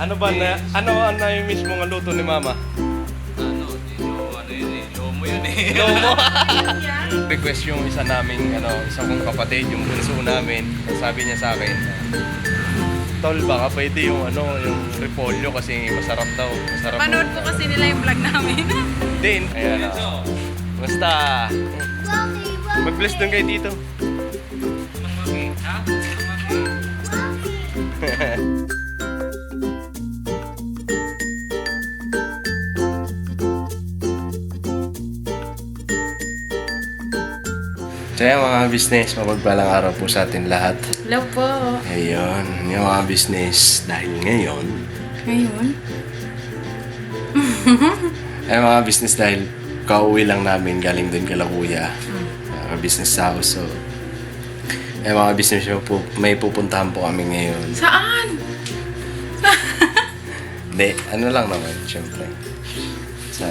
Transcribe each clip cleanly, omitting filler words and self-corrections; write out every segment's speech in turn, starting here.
Ano ba na, ano yung mismong luto ni Mama? Lomo yun eh. Lomo. Request yung isa naming, isa kong kapatid, yung bunso namin. Sabi niya sa akin, Tol, baka pwede yung yung repolyo kasi masarap daw. Masarap. Panood po kasi nila yung vlog namin. Din. Ayan na. Basta. Mag-bless doon kayo dito. Ha? So yan mga business, mapagpalang araw po sa atin lahat. Hello po. Ayun, yung mga business dahil ngayon. Ngayon? Ay mga business dahil kauwi lang namin galing doon kala kuya. Business house. So, mga business po, may pupuntahan po kami ngayon. Saan? Hindi, lang naman, syempre. Sa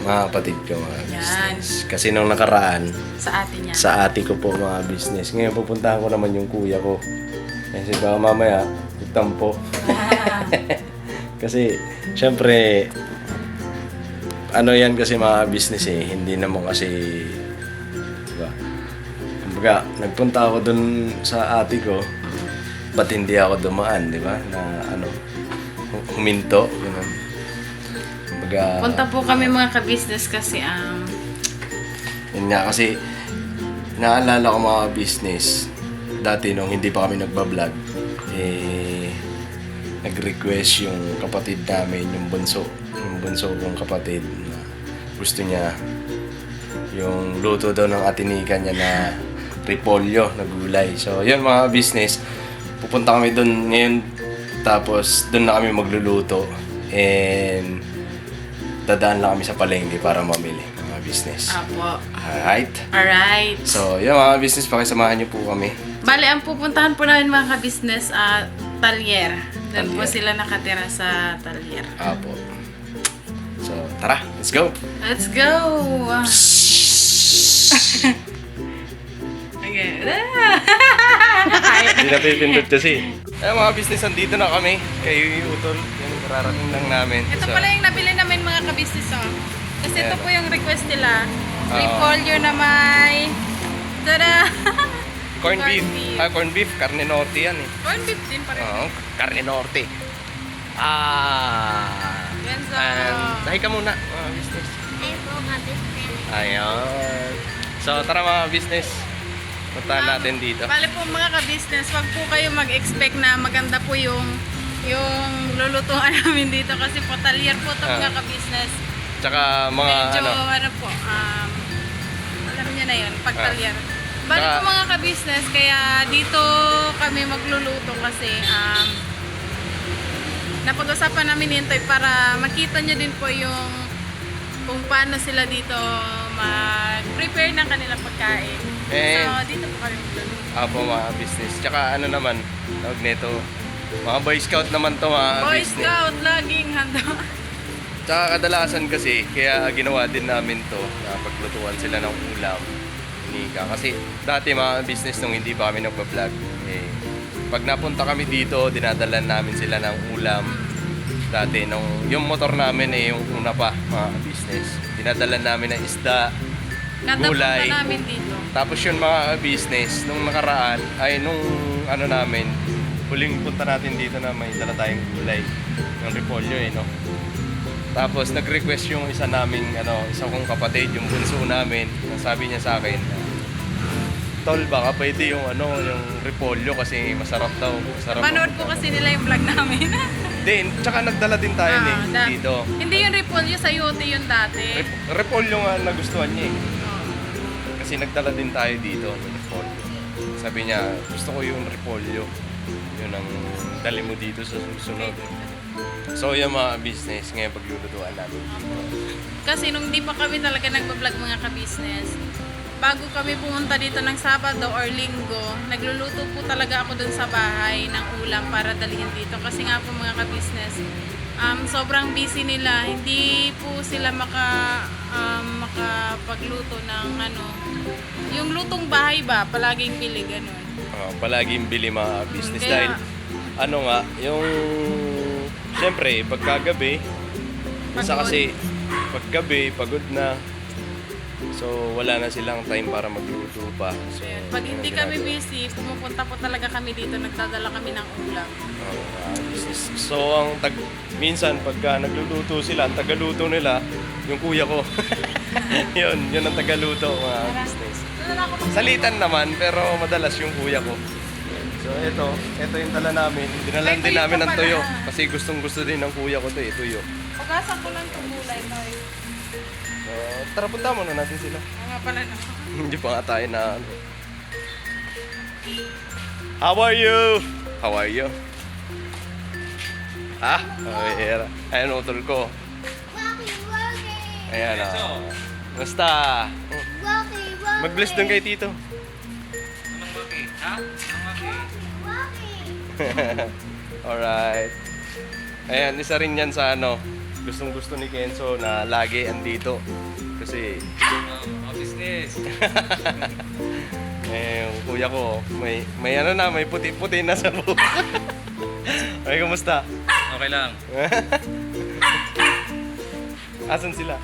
mga kapatid ko, mga business. Kasi nung nakaraan, Sa atin yan. sa ate ko po mga business. Ngayon pupuntahan ko naman yung kuya ko. Kasi baka mamaya, itampo. Kasi, syempre, yan kasi mga business eh. Hindi naman kasi, diba? Kumbaga, nagpunta ako dun sa ate ko, ba't hindi ako dumaan, di ba? Na huminto, gano'n. Kumbaga, Punta po kami mga ka-business kasi yun nga kasi, naalala ko mga business, dati nung hindi pa kami nagbablog, nag-request yung kapatid namin, yung bunso kong kapatid, na gusto niya yung luto daw ng atinika niya na repolyo na gulay. So, yun mga business, pupunta kami doon ngayon, tapos doon na kami magluluto, and dadaan lang kami sa palengke para mamili mga business. Apo. Alright? Alright. So, yun mga business, pakisamahan niyo po kami. Bale, ang pupuntahan po namin mga ka-business, Talyer. Doon po Talyer. sila nakatira sa Talyer. Apo. So, tara, let's go! Let's go! Okay. Hindi na pipindot kasi. Mga business, andito na kami. Kay Utol. Yung kararating lang namin. Ito So, pala yung nabili namin mga ka-business, oh. Kasi ito Ayan. po yung request nila. Oo. Repolyo na may... Tada! corn beef. Corn beef. Corn beef. Carne norte yan eh. Corn beef din pa rin. Oo, carne norte. Yan so. Tahi ka muna, mga business. Ayan. So, tara mga business. Puntahan natin dito. Bale po mga ka-business, wag po kayo mag-expect na maganda po yung lulutuan namin dito kasi po Talyer po ito mga ka-business. Tsaka mga Medyo po, alam niya na yun, pag Talyer. Bale Tsaka- po mga ka-business, kaya dito kami magluluto kasi napag-usapan namin yun para makita nyo din po yung kung paano sila dito mag-prepare ng kanilang pagkain. So, dito po kami magluluto. Apo mga business. Tsaka naman, tawag nito, mga Boy Scout naman to mga Boy business. Scout, laging handa. Tsaka kadalasan kasi, kaya ginawa din namin to, na paglutuan sila ng ulam. Nika. Kasi dati mga business nung hindi pa kami nagpa-vlog, pag napunta kami dito, dinadalan namin sila ng ulam. Dati, yung motor namin yung una pa, mga business. Dinadalan namin ng isda, gulay. Katapunta namin dito. Tapos yun mga business, nung nakaraan, namin, huling punta natin dito na may dala tayong gulay, yung repolyo no. Tapos nag-request yung isa naming, isa kong kapatid, yung bunso namin, sabi niya sa akin, Tol, baka pwede yung yung repolyo kasi masarap daw. Masarap. Panood po kasi nila yung vlog namin. Din, tsaka nagdala din tayo dito. Hindi yung repolyo, sayote yun dati. Repolyo nga nagustuhan niya eh. Kasi nagdala din tayo dito ng repolyo. Sabi niya, gusto ko yung repolyo. Yun ang dali mo dito sa susunod. So yung mga business, ngayon paglulutuan namin dito. Kasi nung di pa kami talaga nagbablog mga ka-business, bago kami pumunta dito ng Sabado or Linggo, nagluluto po talaga ako dun sa bahay ng ulam para dalhin dito. Kasi nga po mga ka-business, sobrang busy nila. Hindi po sila makapagluto ng yung lutong bahay ba, palaging bili ganun. Palaging bili mga business Kaya- dahil yung Siyempre, pagkagabi, isa Pagod. kasi paggabi, pagod na. So, wala na silang time para magluto pa. So, Ayun. Pag yun ang hindi kami ginagawa. busy, pumupunta po talaga kami dito, nagdadala kami ng ulam. Business. So, minsan, pagka nagluluto sila, ang tagaluto nila, yung kuya ko. yun ang tagaluto, mga business. Salitan naman, pero madalas yung kuya ko. So, ito yung tala namin. Dinalan May din tuyo namin pa ng pala. tuyo. Kasi gustong-gusto din ng kuya ko to tuyo. Pagasan ko lang itong gulay, Toy. So, tara, punta muna natin sila. Nga pala na. Hindi pa nga tayo na ano. How are you? How are you? Ah, oh, ayan utol ko. Ayan ah. Basta. Mag-bless doon kay Tito. Alright. Ayan, isa rin yan sa ano. Gustong-gusto ni Kenzo na lagi andito. Kasi Business. yung kuya ko, may ano na, may puti-puti na sa buhok. Ay, kumusta? Okay lang. Asan sila?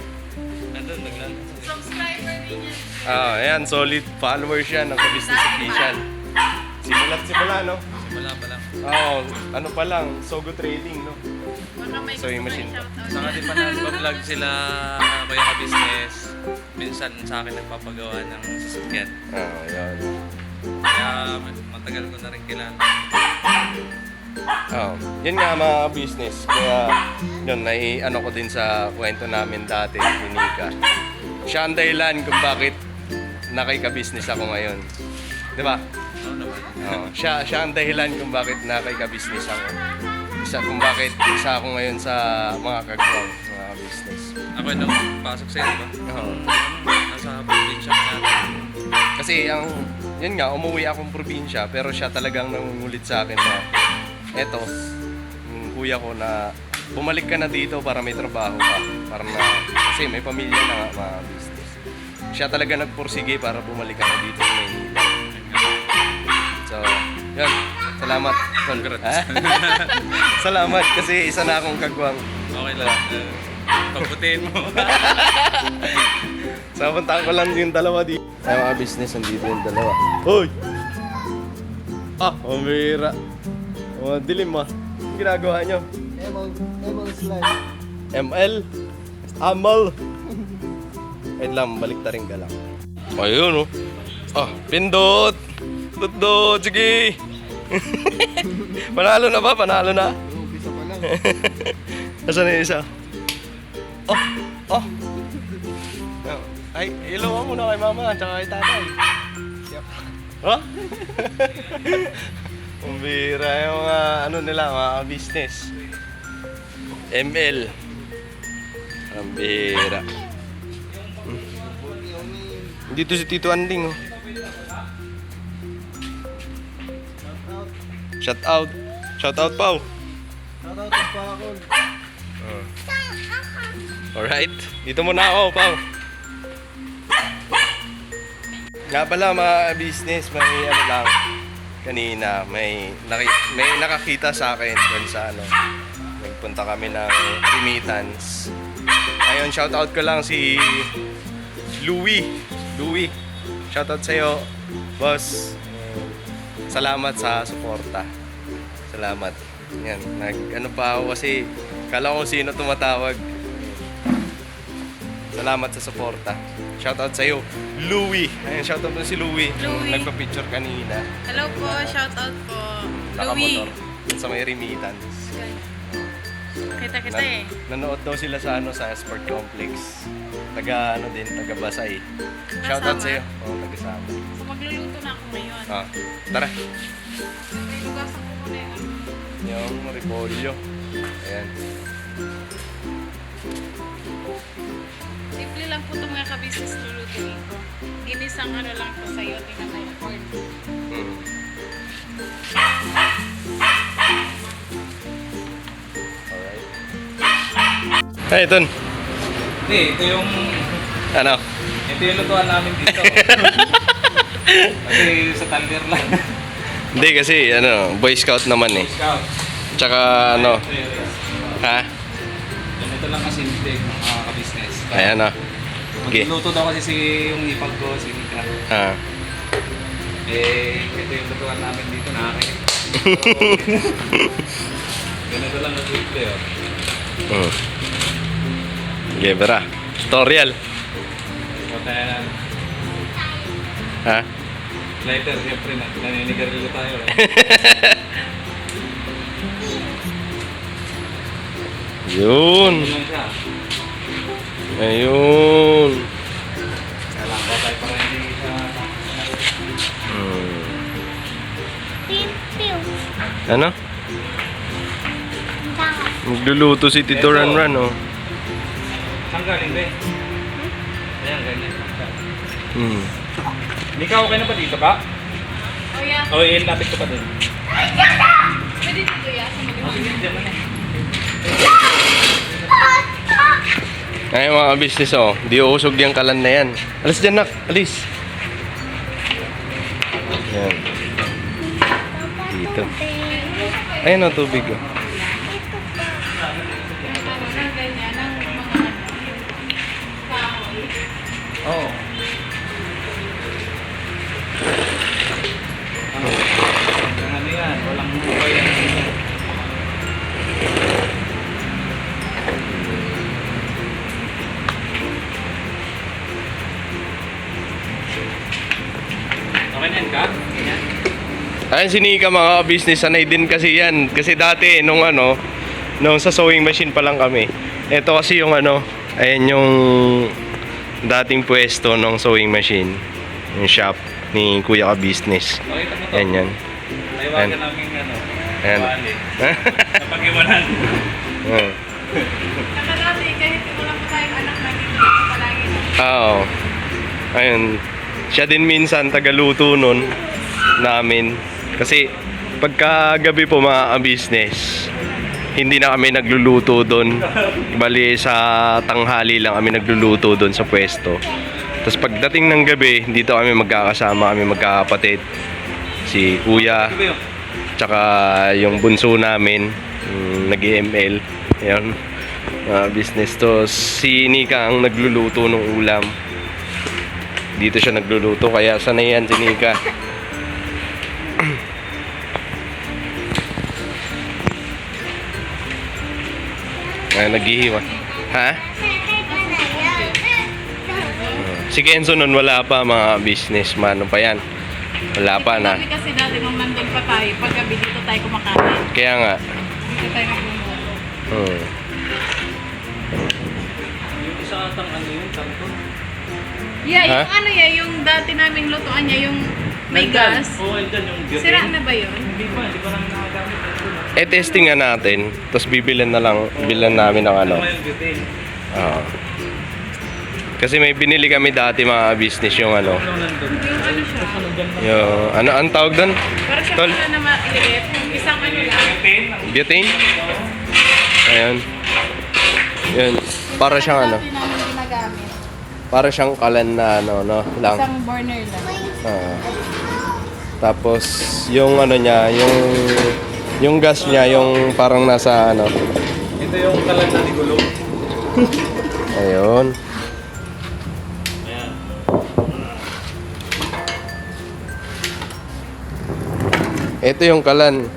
Nandun, naglan. Subscriber din yan. Ayan, solid followers yan ng Business Official. Simula, no? Simula pa lang. Oo, ano pa lang, Sogo Trading, no? Baka may So, yung gusto machine. kang shoutout. Saka di pa nag-vlog sila kuya ka business. Minsan sa akin nagpapagawa ng sasakyan. Yun. Kaya matagal ko na rin kilala. Yun nga mga business. Kaya yun, ano ko din sa kwento namin dati ni Nika. Siya ang dahilan kung bakit nakika-business ako ngayon. Di ba? Oo naman. Siya ang dahilan kung bakit nakika-business ako. Kung bakit isa ako ngayon sa mga kagawang mga business. Ako yung napasok sa iyo, ba? Oo. Nasa probinsya natin. Kasi yun nga, umuwi akong probinsya pero siya talagang nangungulit sa akin na eto, yung kuya ko na bumalik ka na dito para may trabaho ka. Para na, kasi may pamilya na nga mga business. Siya talaga nagpursige para bumalik ka na dito sa Maynila. So, yun. Salamat. Congrats. Salamat kasi isa na akong kagwang. Okay lang. Pagputin mo. Sabantaan ko lang yung dalawa dito. Ay mga business, nandito yung dalawa. Hoy! Umira. Dilim ah. Anong ginagawa nyo? ML slide. ML? Amal? Wait lang, balik rin ka lang. Ayun oh. Pindot! Pindot! Sige! Panalo na ba? Panalo na? Umpisa pa lang. Asan na yung isa? Oh! Ay, ilawan mo na kay mama at saka kay tatay. Ha? Umbira yung mga ano nila, mga business. ML. Umbira. Dito si Tito Anding oh. Shout out. Shout out, Pao. Shoutout ang pakol. Alright. Dito muna ako, Pao. Nga pala mga business, may ano lang. Kanina, may nakakita sa akin doon sa ano. Nagpunta kami ng remittance. Ngayon, shout out ko lang si Louie. Louie. Shout out sa'yo, boss. Salamat sa suporta. Salamat. Yan, ano pa ako kasi kala ko sino tumatawag. Salamat sa suporta. Shoutout sa iyo, Louie. Ayun, shoutout mo si Louie. Louie. Nagpa-picture kanina. Hello po, shoutout po. Nakamotor. Louie. Dun sa may remittance. Kita eh. Nanood daw sila sa sa Sport Complex. Taga Basay. Shoutout sa iyo. Taga-sama. So magluluto na ako ngayon. Tara. Lugasan ko muna yung Yung repolyo. Ayan. simple lang po itong mga kabisnes lulutuin ko. Ginisang ano lang po sa'yo. Tingnan mo yung corn. Hey, Ton. Hindi, ito yung lutuan namin dito. Kasi sa Talbir lang. Hindi kasi Boy Scout naman eh. Scout. Tsaka Ha? Ganito lang kasimple mga ka-business. Ayan o. Okay. Magluluto daw kasi yung ipag ko, si Nika. Ah. Ito yung lutuan namin dito na akin. Ganito lang kasimple oh. Okay, bera. Tutorial. Hotel. Ha? Later, siyempre na. Naninigarilyo tayo. Yun. Ano lang siya? Ayun. Kailangan ba tayo para hindi siya... Ano? Magluluto si Tito Ranran, oh. Saan galing ba? Ayan, ganyan. Hindi ka okay na ba dito ka? Oh, yeah. O, ilapit ko pa din. Pwede dito, yeah. Sa mag-ibig. Diyan na. Ay, mga business, oh. Di uusog yung kalan na yan. Alis dyan, nak. Alis. Yan. Dito. Ayun, oh, tubig, oh. Ng ganyan, ng mga kahoy. Oo. Ano yan? Walang mukay yan. Okay na yan ka? Ganyan? Ayun, si Nika, mga business, sanay din kasi yan. Kasi dati, nung sa sewing machine pa lang kami. Ito kasi yung ayan yung dating pwesto ng sewing machine. Yung shop ni Kuya Ka Business. Pakita mo to. Yan, yan. Naiwagan Ayan. namin Ayan. wali. Napag-iwanan. Nakarati, kahit wala pa tayong anak, naging dito palagi na. Oo. Ayun. Siya din minsan tagaluto nun namin. Kasi pagkagabi po mga business, hindi na kami nagluluto doon. Bali sa tanghali lang kami nagluluto doon sa pwesto. Tapos pagdating ng gabi, dito kami magkakasama, kami magkakapatid. Si Kuya, tsaka yung bunso namin, nag-ML. Ayun. Business to. Si Nika ang nagluluto ng ulam. Dito siya nagluluto, kaya sanay yan si Nika. Naghihiwa. Ha? Si Kenzo nun wala pa, mga businessman. Ano pa yan? Wala pa na. Kami kasi dati nung nandun pa tayo, paggabi dito tayo kumakain. Kaya nga. Dito tayo nagluluto. Yung isa atang ano yun, karton. Yeah, Ha? yung yung dati naming lutuan niya, yung may Nandyan. gas. Oo, andyan yung butane. Sira na ba yun? Hindi pa namin nakagamit. Testing nga natin. Tapos bibilan namin ng Ano yung butane? Oo. Kasi may binili kami dati mga business yung Ano nandun? Yung ano siya? yung ang tawag doon? Para siya Tol? pala na maliit. Isang ano lang. Butane? Butane? Ayan. Yan. Para siyang Dati namin ginagamit. para siyang kalan na lang. Isang burner lang. Oo. Tapos yung niya, yung gas niya, yung parang nasa Ito yung kalan na ni Gulong. ayun. Ayan. Ito yung kalan.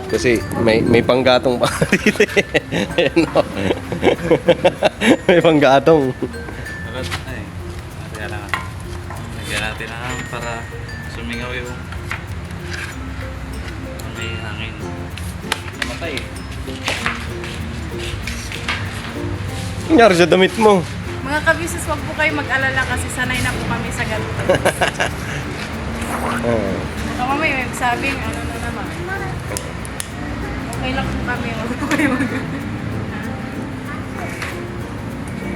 Kasi may panggatong pa dito. Ayan o. May panggatong. Ay, kaya lang. Lagyan natin para sumingaw yung may hangin. Namatay eh. Nangyari sa damit mo. Mga kabisis, wag po kayo mag-alala kasi sanay na po kami sa ganito. Baka mamaya may sabing ano na naman. Okay lang po kami, wag po kayo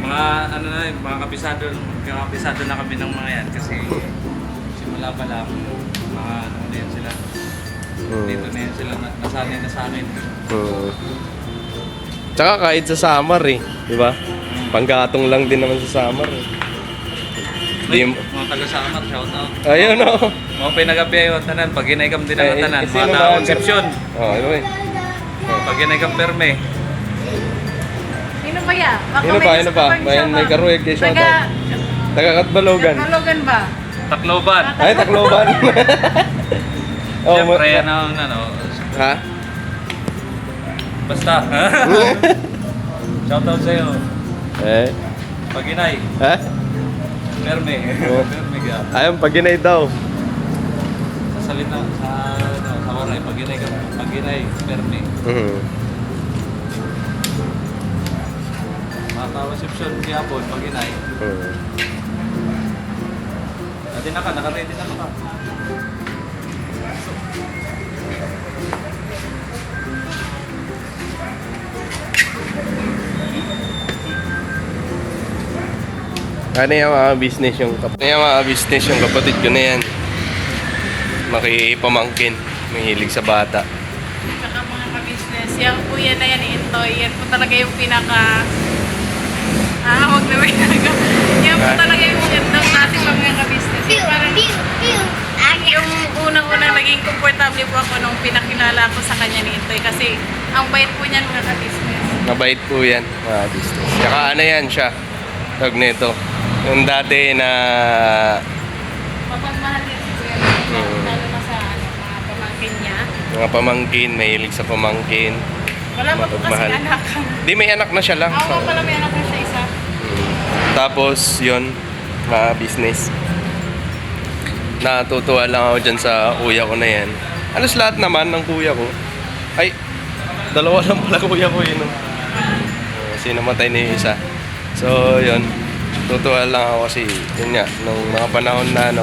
Mga ano na yun, mga kapisado na kami ng mga yan kasi simula pa lang mga ano na yan sila. Dito na yan sila, nasanay na sa amin. Tsaka kahit sa summer di ba? Panggatong lang din naman sa summer Ay, Di- mga taga-samar, shout out. Ayun o. Mga pinagabi yung tanan, pag inaykam din ang tanan, sino mga ba- konsepsyon. Oh, ano eh. Pag inaykam perme. Sino ba yan? Baka Sino pa? Sino pa? May karuwag kay shoutout. Taga-Katbalogan. Katbalogan ba? Tacloban. Ay, Tacloban. Oh, Siyempre, yan ang ano. Ha? Basta. Shoutout sa'yo. Eh? Paginay. Ha? Perme. Oh. Perme ka. Ayun, paginay daw. Sa salita, sa waray, paginay ka. Paginay, perme. Mga reception, kiyapon, paginay. Ati na ka, naka-ready na ka. Ano yung mga business yung kapatid ko na yan. Makipamangkin. Mahilig sa bata. Saka mga ka-business, yung kuya na yan, Intoy, yan po talaga yung pinaka... huwag na may talaga. Yan po talaga yung ganda natin sa mga ka-business. Yung parang, yung unang-unang naging komportable po ako nung pinakilala ko sa kanya ni Intoy kasi ang bait po niyan mga ka-business. Mabait po yan, mga business. Tsaka ano yan siya. Tawag nito. Yung dati na... Mapagmahal yan si kuya, lalo na sa mga pamangkin niya. Mga pamangkin, mahilig sa pamangkin. Wala pa po kasi Mapagmahal. anak. Di, may anak na siya lang. Ako pala may anak na siya isa. Tapos, yun, mga business. Natutuwa lang ako dyan sa kuya ko na yan. Alos lahat naman ng kuya ko. Ay, dalawa lang pala kuya ko yun. Kasi namatay na yung isa. So, yun. Tutuwa lang ako kasi, yun nga, nung mga panahon na,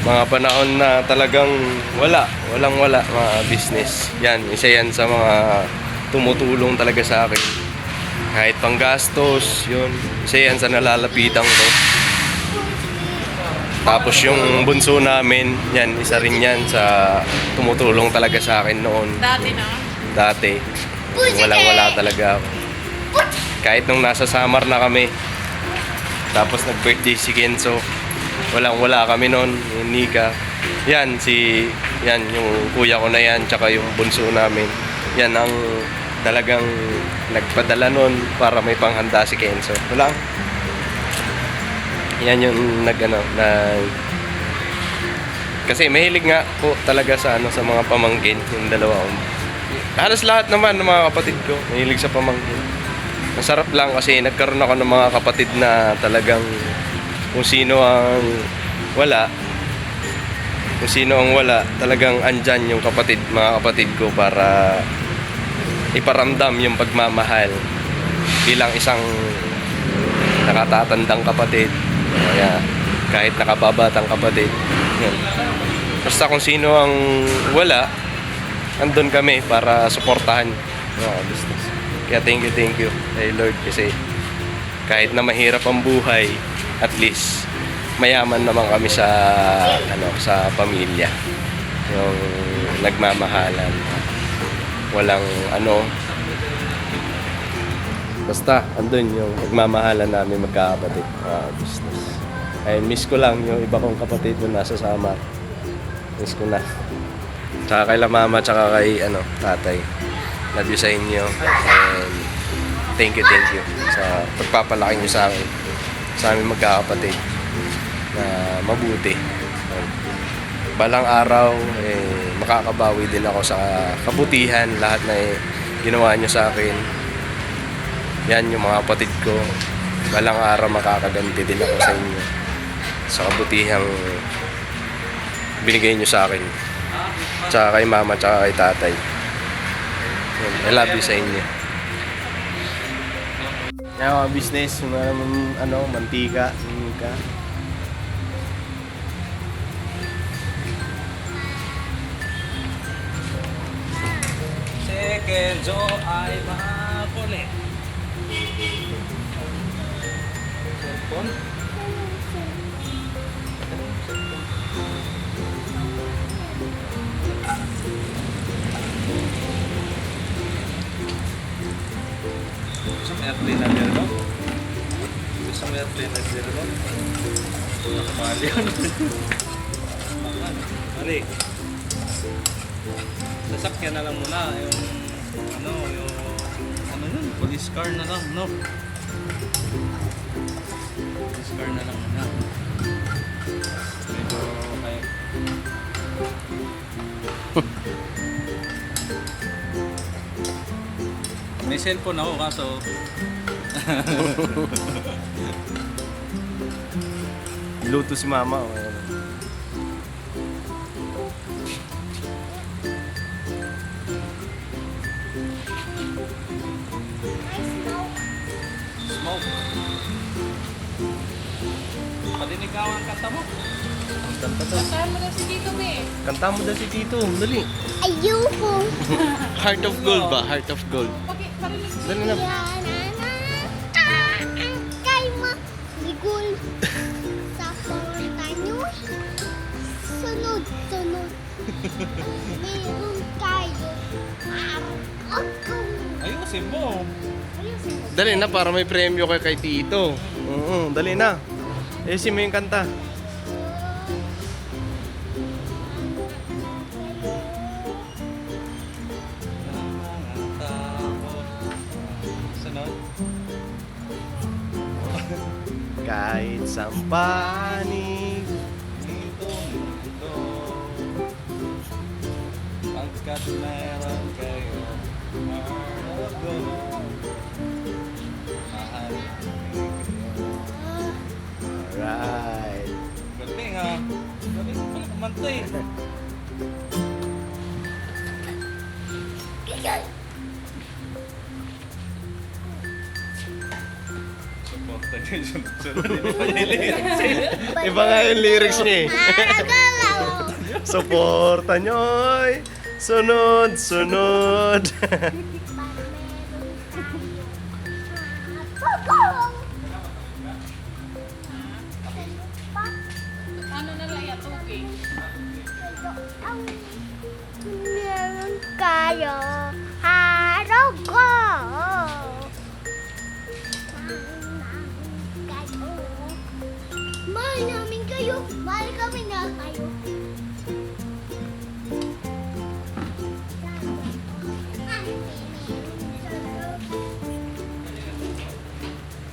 mga panahon na talagang walang mga business. Yan, isa yan sa mga tumutulong talaga sa akin. Kahit panggastos, yun. Isa yan sa nalalapitan ko. Tapos yung bunso namin, yan, isa rin yan sa tumutulong talaga sa akin noon. Dati. Walang-wala talaga ako. Kahit nung nasa Samar na kami, tapos nag-birthday si Kenzo, walang-wala kami noon, yung Nika. Yan, yung kuya ko na yan, tsaka yung bunso namin. Yan ang talagang nagpadala noon para may panghanda si Kenzo. Wala. Yan yung kasi mahilig nga po talaga sa sa mga pamangkin, yung dalawa ko. Halos lahat naman ng mga kapatid ko mahilig sa pamangkin. Masarap lang kasi nagkaroon ako ng mga kapatid na talagang kung sino ang wala, talagang andyan yung mga kapatid ko para iparamdam yung pagmamahal bilang isang nakatatandang kapatid. Kaya kahit nakababatang kapatid, yun. Basta kung sino ang wala, andun kami para suportahan mga business. Kaya thank you kay Lord kasi kahit na mahirap ang buhay, at least mayaman naman kami sa sa pamilya. Yung nagmamahalan. Walang basta andun yung nagmamahalan namin magkakapatid, business. Ay miss ko lang yung iba kong kapatid na nasa Samar. Miss ko na. Tsaka kay mama, tsaka kay tatay. Love you sa inyo. And thank you sa pagpapalaki nyo sa akin. Sa aming magkakapatid na mabuti. Balang araw, makakabawi din ako sa kabutihan, lahat na ginawa nyo sa akin. Yan yung mga kapatid ko. Balang araw makakaganti din ako sa inyo. Sa kabutihang binigay nyo sa akin. Tsaka kay mama, tsaka kay tatay. I love you sa inyo. Yan mga business, mantika, Kenzo ay makulit. Cellphone? Gusto mo airplane na dito, no? Gusto mo airplane na dito, no? Nakamahal yun. Mali. Sasakyan na lang muna yung yun. Police car na lang, no? Police car na lang na. Medyo kaya. May cellphone ako kaso Luto si mama. Oh. Ayan. smoke. Padinig ang kanta mo. Kanta to. Kantahan mo daw si Tito Be. Kanta mo daw si Tito. Dali. Ayoko. Heart of Gold ba? Heart of Gold. Parinig mo. Dali na. Kay mo. Ligul. Sa porta nyo. Sunod. Meron kayo. Ako. Ayusin mo. Dali na para may premyo kay Tito. Oo, dali na. Ayusin mo yung kanta. Sunod. Kahit sampanig. Dito. Pagkat meron kayo. Heart of gold. Mahal kayo. Alright. Galing ha. Galing mo pala kumanta eh. Suporta niya yung sunod-sunod. Hindi pa niya lyrics eh. Iba nga yung lyrics niya eh. Agalaw. Suporta nyo'y sunod. Ano na lang yung tubig? Meron kayo. Haraw ko. Mahal namin kayo. Mahal kami na kayo.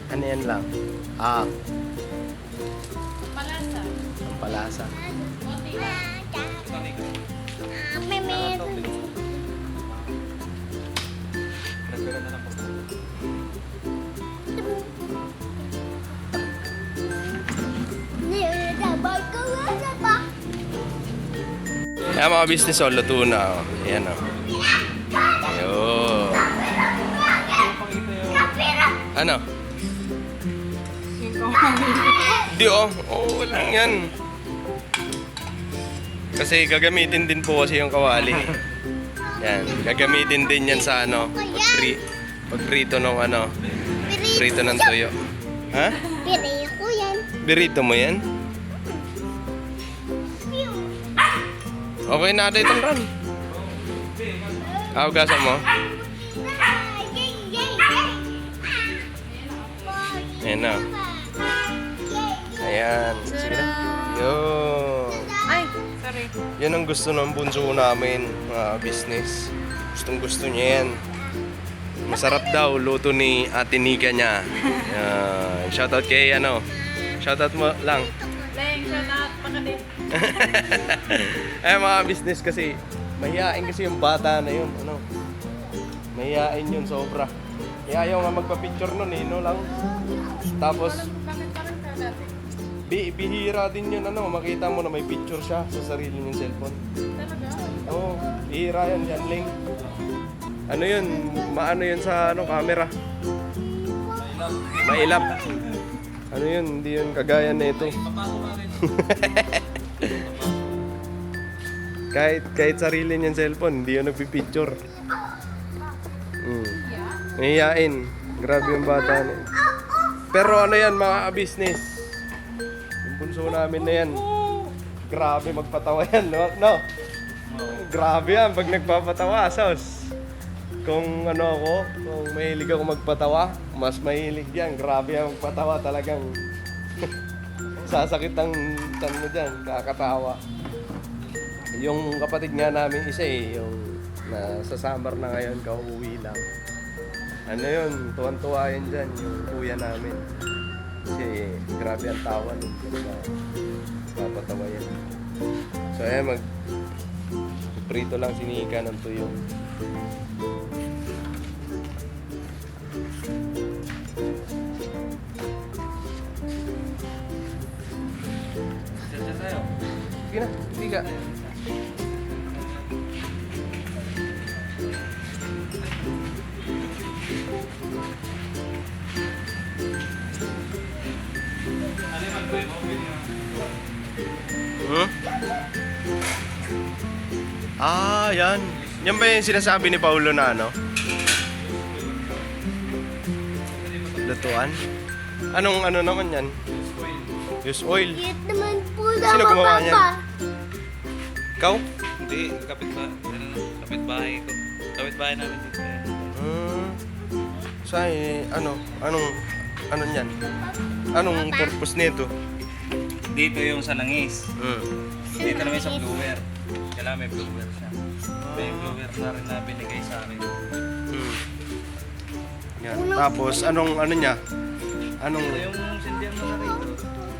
Ano yan lang? Ah, Palasa. ang palasa. Konti lang. May meron. Nagkaroon na lang po. Nilabay ko na ba? Kaya mga business all, luto na. Oh. Ayan o. Ayun. Ano? Di oo lang yan. Kasi gagamitin din po kasi yung kawali. Yan, gagamitin din yan sa ano, pagprito ng ano, prito ng tuyo. Ha? Pili ko yan. Birito mo yan? Okay na itong run. Hugasan mo? Ayan na. Ayan. Sige na. Yun. Ay, sorry. Yan ang gusto ng bunso namin, mga business. Gustong gusto niya yan. Masarap daw, luto ni Ate Nika niya. Yan. Shoutout kay ano. Shoutout mo lang. Leng, shout out. Pakadit. Eh mga business kasi, mahihain kasi yung bata na yun. Ano? Mahihain yun sobra. Ayaw nga magpa-picture nun eh, no lang. Tapos, Bakit parang ka dati? bihira din yun, ano, makita mo na may picture siya sa sarili niyang cellphone. Talaga? Oo, bihira yan, yan link. Ano yun, maano yun sa ano, camera. Mailap. Ano yun, hindi yun kagaya na ito. kahit sarili niyang cellphone, hindi yun nagpipicture. Mahihain. Grabe yung bata na yun. Pero ano yan mga business. Yung bunso namin na yan. Grabe magpatawa yan, no? No? Grabe yan pag nagpapatawa, sos. Kung ano ako, kung mahilig ako magpatawa, mas mahilig yan. Grabe yan magpatawa talagang. Sasakit ang tan mo dyan, kakatawa. Yung kapatid nga namin isa yung nasa summer na ngayon, kauwi lang. Ano yun, tuwan-tuwa yun dyan, yung kuya namin. Kasi grabe ang tawa nun. Papatawa yan. So ayan, prito lang si Nika ng tuyo. Diyan tayo. Sige na, tiga. Ano yung mag-play mo? Hmm? Ah, yan. Yan ba yung sinasabi ni Paulo na ano? Lutuan? Anong ano naman yan? Use oil. Cute naman po Sino naman, gumawa niyan? Papa. Ikaw? Hindi, kapitbahay ko. Kapitbahay namin dito. Ano yan? Anong purpose nito? Dito yung sa langis. Hmm. Dito namin sa blower. Kailangan may blower siya. May blower na rin na binigay sa akin. Hmm. Yan. Tapos, anong ano niya? Anong Ito yung sindihan mo na rito.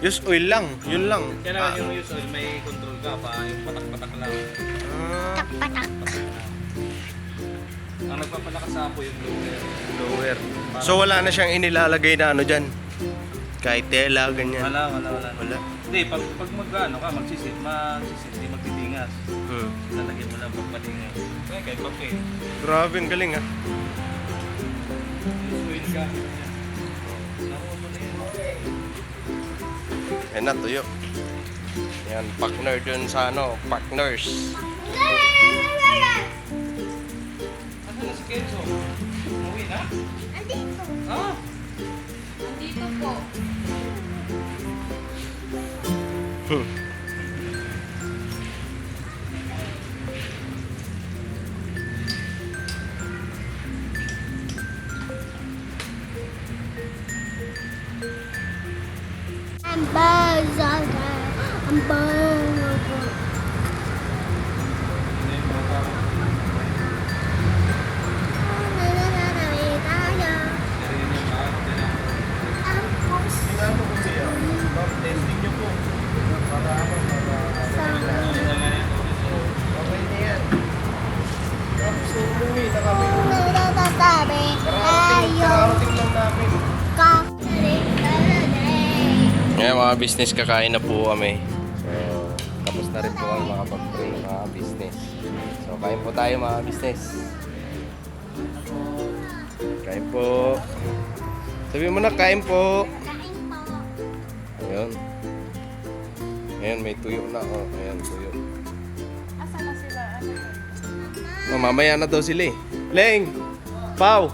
use oil lang? Yun lang. Kailangan yung use oil, may control ka pa. Yung patak-patak lang. Ah, Patak. Ang nagpapalakas sa apo yung blower. blower. So, wala na siyang inilalagay na ano dyan? Kahit tela, ganyan. Wala. Wala. Hindi, pag mag-ano ka, magsisit, hindi magtitingas. Hmm. Lalagyan mo lang pagpatingas. Kaya kahit papel. Grabe, ang galing ah. Use oil ka. Nakuha mo na yun. Yan na, tuyo. Yan, partner dun sa ano, partners. Ano na si Kenzo? Umuwi na? Andito. Ah! Dito po. Ang bazaga. Ang bazaga. Testing nyo po. Para ano, okay na yan. Tapos umuwi na kami. Karating lang namin. Ngayon mga business, kakain na po kami. So, tapos na rin po ang makapag-pray mga business. So, kain po tayo mga business. Kain po. Sabi mo na, kain po. Ayun. Ayan, may tuyo na. Oh, ayan, tuyo. Asa na sila? Oh, mamaya na daw sila eh. Leng! Pau!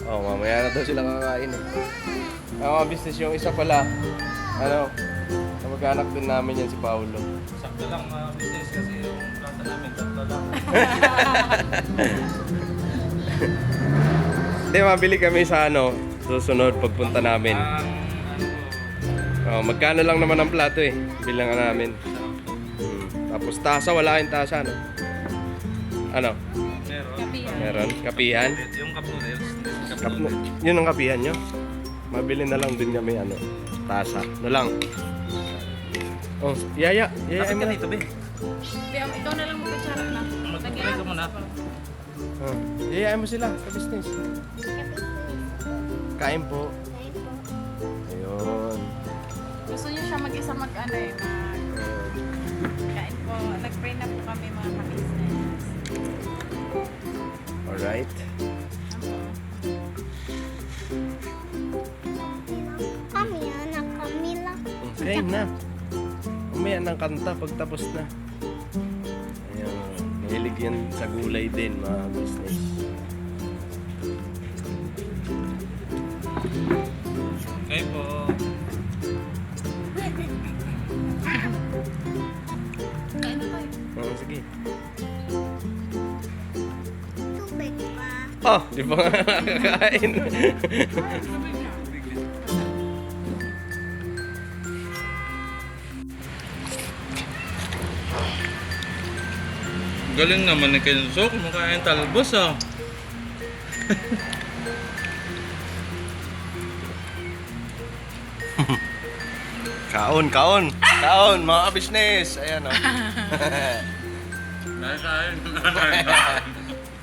Oh, mamaya na daw sila kakain eh. Ang mga business yung isa pala, ano, kamag-anak din namin yan si Paulo. Sakto lang mga business kasi yung plata namin, tatlo lang. Hindi, mabili kami sa ano, susunod pagpunta namin. Oh, magkano lang naman ang plato eh, bilangan namin. Tapos tasa, wala kayong tasa, no? Ano? Meron. Kapihan. Meron? Kapihan? Yung cup noodles. Cup yun ang kapihan nyo? Mabili na lang din kami, ano, tasa. No lang. Oh, yaya Bakit mo ka na. dito, be? Bea, ikaw na lang magkatsara na. Mag-pray ka muna. Oh, yayain mo sila, ka-business. Kain po. Ayun. Gusto niyo siya mag-isa mag-ano eh, kain po. Nag-pray na po kami mga ka-business. Alright. Kami, anak kami lang. Okay na. Umaya ng kanta pag tapos na. Ayun. Mahilig yan sa gulay din, mga business. Kayo po. Kain na tayo. Oh, sige. Tubig pa. Oh, di ba nga nakakain? Galing naman ni Kenzo, kumakain talbos ah. Kaon, mga business. Ayan o. Nakain.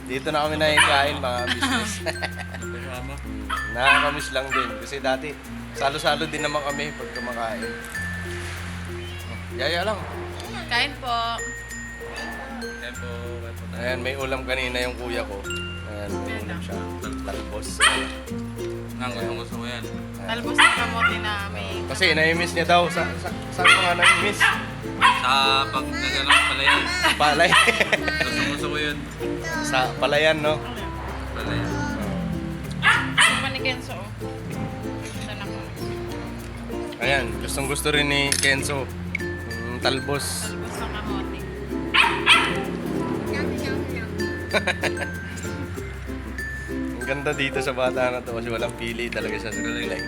Dito na kami nakikain, mga business. Kasama. Nakakamiss lang din. Kasi dati, salo-salo din naman kami pag kumakain. Yaya lang. Kain po. Tempo. Ayan, may ulam kanina yung kuya ko. Ayan, may ulam siya. Talbos. Nang gusto ko yan. Talbos ng kamote na may... Kasi nai-miss niya daw. Saan ko nga nai-miss? Sa pag nag-anak palayan. Palay. Gusto ko yun. Sa palayan, no? Palayan. Ano pa ni Kenzo? Saan ako? Ayan, gustong gusto rin ni Kenzo. Talbos. Talbos ng kamote. Nom, nom, nom. Ang ganda dito sa bata na to kasi walang pili talaga siya sa gulay.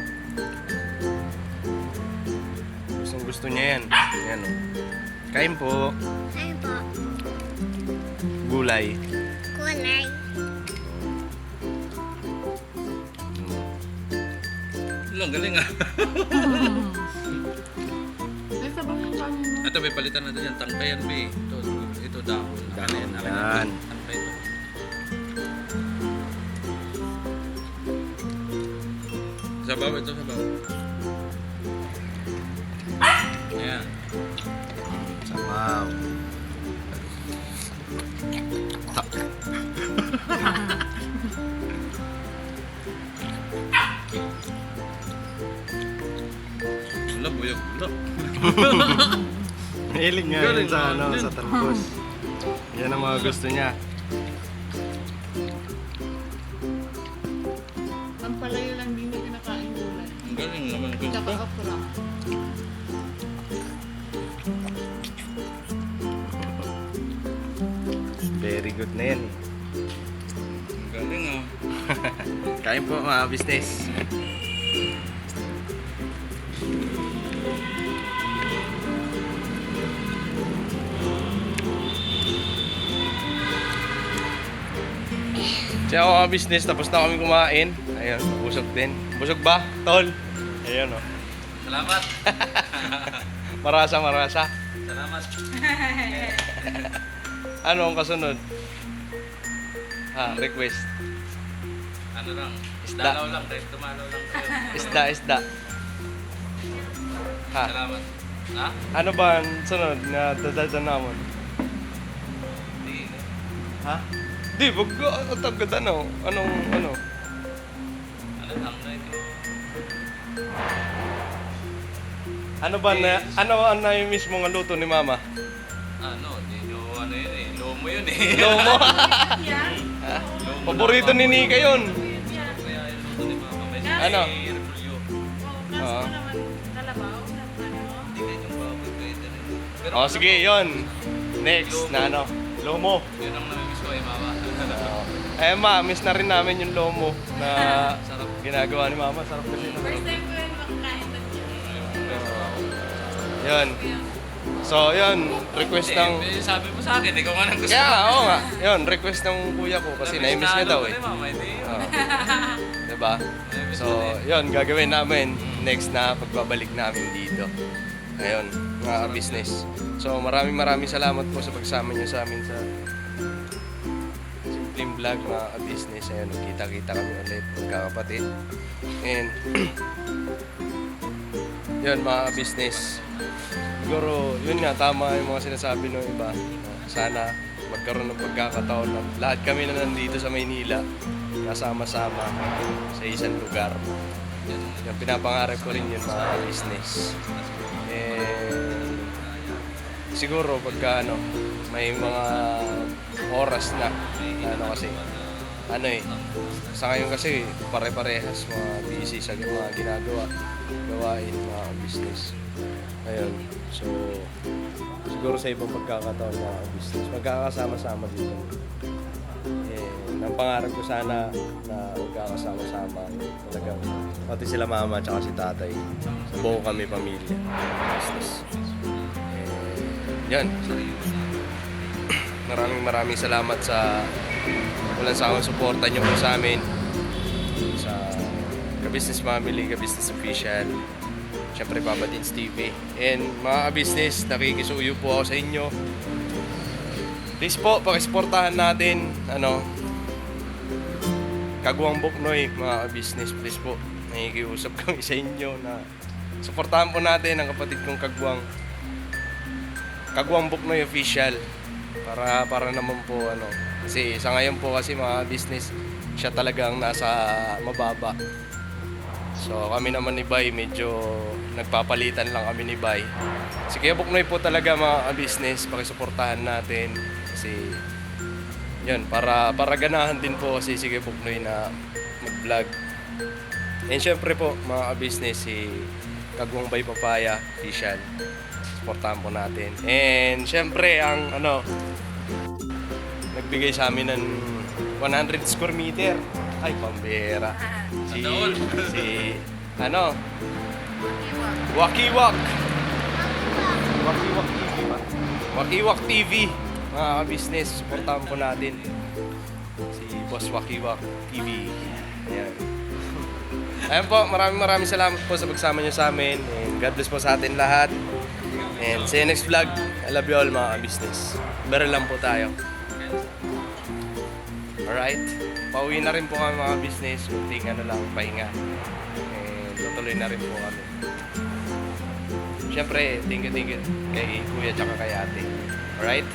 Gustong gusto niya yan. Ayan o. Kain po. Ano po? Gulay. Kulay. Lang, galing ah. May sabang yung kanin. Ito, may palitan natin yan. Tangkayan, be. Ito dahon. Dahon. Akin Yan. Tangkay ito. Sabaw, ito sabaw. Ayan. Wow. Wala, buyag. Wala. Mahilig nga Galing yun sa, naman yun. sa talbos. Yan ang mga gusto niya. Ang palayo lang din na kinakain gulay. Ang galing naman. Tsaka okra. Very good na yan. Ang galing ah. Kain po mga business. Siya mga business, tapos na kami kumain. Ayun, busog din. Busog ba, tol? Ayun o. Salamat. Marasa. Salamat. Ano ang kasunod? Request. Ano lang? Isda. Dalaw lang. Dahil tumalaw lang kayo. Isda. Salamat. Ha? Ano ba ang sunod na dadada naman? Hindi. Ha? Di, wag tagad ano? Anong ano? Ano lang na ito? Ano ba na, ano ang na-miss mo nga luto ni mama? Ano? Hindi nyo ano yun eh. Lomo yun eh. Lomo? Yan. Lomo Paborito ni Nika yun. Kaya yung luto ni Mama. May Ano? repolyo. Kaso Oo. naman kalabaw. Hindi kayo yung baboy pwede rin. Pero Oh, sige, yon. Next na ano? Lomo. Yun ang namimiss ko eh, Mama. Eh ma, miss na rin namin yung lomo na Sarap. ginagawa ni mama. Sarap kasi na. First time ko yun makakain doon. Yun. So, yun. Request ng... Eh, sabi mo sa akin, ikaw nga nang gusto. Kaya, oo nga. Yun, request ng kuya ko kasi na-miss niya daw eh. Ni Mama, hindi. Oo. Diba? So, yun, gagawin namin next na pagbabalik namin dito. Ayun, mga business. So, maraming salamat po sa pagsama niyo sa amin sa simpleng vlog, mga business. Ayun, kita-kita kami ulit, magkakapatid. And, yun, mga business. Siguro, yun nga, tama yung mga sinasabi ng iba. Sana magkaroon ng pagkakataon na lahat kami na nandito sa Maynila, kasama-sama sa isang lugar. Yung pinapangarap ko rin yun, mga business. Siguro pagka ano, may mga oras na ano kasi ano eh, sa ngayon kasi pare-parehas mga busy sa mga gawain mga business. Ayun, so siguro sa ibang pagkakataon mga business magkakasama-sama dito. Ang pangarap ko sana na magkakasama-sama talagang pati sila mama at si tatay, buo kami pamilya business. Yan. Maraming salamat sa walang sawang suporta niyo po sa amin. sa Ka-Business Family, Ka-Business Official, syempre Papa Dins TV. And mga ka-business, nakikisuyo po ako sa inyo. Please po, pakisuportahan natin, Kagwang Buknoy, mga ka-business. Please po, nakikiusap kami sa inyo na suportahan po natin ang kapatid kong Kagwang Buknoy Official. Para naman po, kasi sa ngayon po kasi mga business, siya talagang nasa mababa. So kami naman ni Bay, medyo nagpapalitan lang kami ni Bay. Si Kuya Buknoy po talaga mga business, pakisuportahan natin. Kasi yun, para ganahan din po kasi si Kuya Buknoy na mag-vlog. And syempre po mga business, si Kagwang Bay Papaya Official, suportahan po natin. And syempre ang nagbigay sa amin ng 100 square meter. Ay, pambera. Si Wakiwak. Wakiwak TV ba? Wakiwak TV. Mga business, supportahan po natin. Si Boss Wakiwak TV. Ayan. Ayan po, maraming salamat po sa pagsama nyo sa amin. And God bless po sa atin lahat. And see you next vlog. I love you all mga business. Better lang po tayo. Alright? Pauwi na rin po kami mga business. Kunting pahinga. And tutuloy na rin po kami. Siyempre, thank you kay Kuya tsaka kay Ate. Alright?